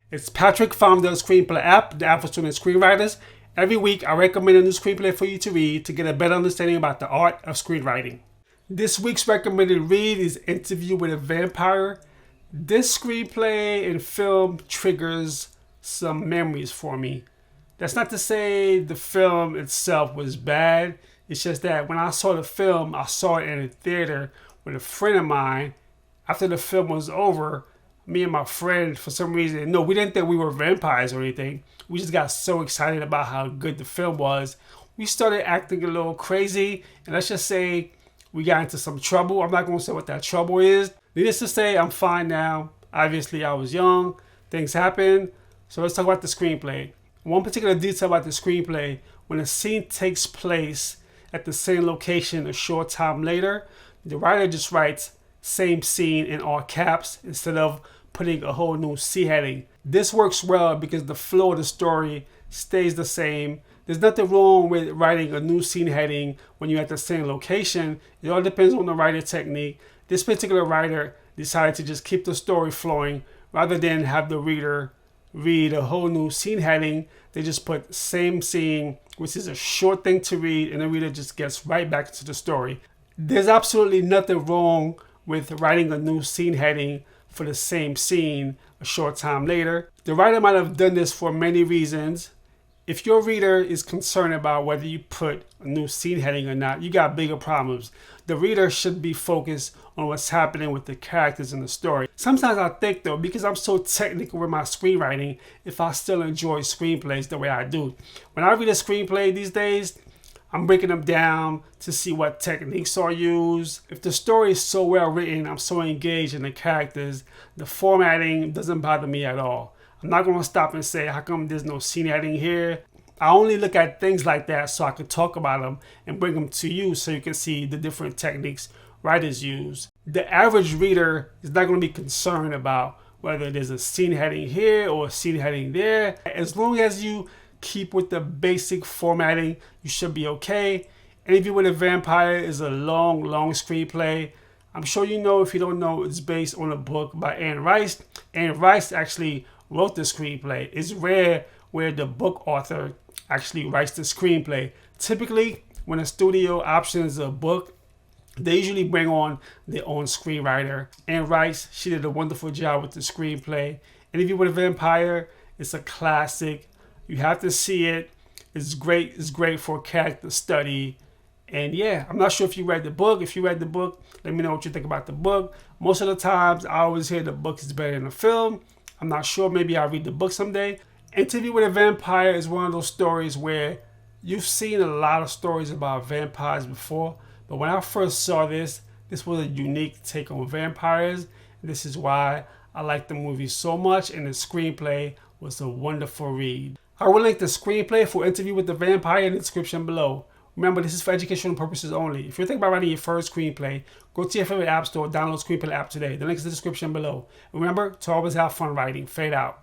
It's Patrick, founder of Screenplay app, the app for student screenwriters. Every week, I recommend a new screenplay for you to read to get a better understanding about the art of screenwriting. This week's recommended read is Interview with a Vampire. This screenplay and film triggers some memories for me. That's not to say the film itself was bad. It's just that when I saw the film, I saw it in a theater with a friend of mine. After the film was over, me and my friend, for some reason, no, we didn't think we were vampires or anything. We just got so excited about how good the film was. We started acting a little crazy, and let's just say we got into some trouble. I'm not going to say what that trouble is. Needless to say, I'm fine now. Obviously, I was young. Things happen. So let's talk about the screenplay. One particular detail about the screenplay, when a scene takes place at the same location a short time later, the writer just writes same scene in all caps instead of putting a whole new C heading. This works well because the flow of the story stays the same. There's nothing wrong with writing a new scene heading when you're at the same location. It all depends on the writer technique. This particular writer decided to just keep the story flowing rather than have the reader read a whole new scene heading. They just put same scene, which is a short thing to read, and the reader just gets right back into the story. There's absolutely nothing wrong with writing a new scene heading for the same scene a short time later. The writer might have done this for many reasons. If your reader is concerned about whether you put a new scene heading or not, you got bigger problems. The reader should be focused on what's happening with the characters in the story. Sometimes I think though, because I'm so technical with my screenwriting, if I still enjoy screenplays the way I do. When I read a screenplay these days, I'm breaking them down to see what techniques are used. If the story is so well written, I'm so engaged in the characters, the formatting doesn't bother me at all. I'm not going to stop and say, how come there's no scene heading here? I only look at things like that so I can talk about them and bring them to you so you can see the different techniques writers use. The average reader is not going to be concerned about whether there's a scene heading here or a scene heading there. As long as you keep with the basic formatting, you should be okay. Interview with a Vampire is a long screenplay. I'm sure you know. If you don't know, it's based on a book by Anne Rice. Anne Rice actually wrote the screenplay. It's rare where the book author actually writes the screenplay. Typically, when a studio options a book, they usually bring on their own screenwriter. Anne Rice, she did a wonderful job with the screenplay. Interview with a Vampire, it's a classic. You have to see it. It's great. It's great for character study. And yeah, I'm not sure if you read the book. If you read the book, let me know what you think about the book. Most of the times, I always hear the book is better than the film. I'm not sure. Maybe I'll read the book someday. Interview with a Vampire is one of those stories where you've seen a lot of stories about vampires before. But when I first saw this was a unique take on vampires. This is why I like the movie so much, and the screenplay was a wonderful read. I will link the screenplay for Interview with the Vampire in the description below. Remember, this is for educational purposes only. If you're thinking about writing your first screenplay, go to your favorite app store, download Screenplay app today. The link is in the description below. Remember to always have fun writing. Fade out.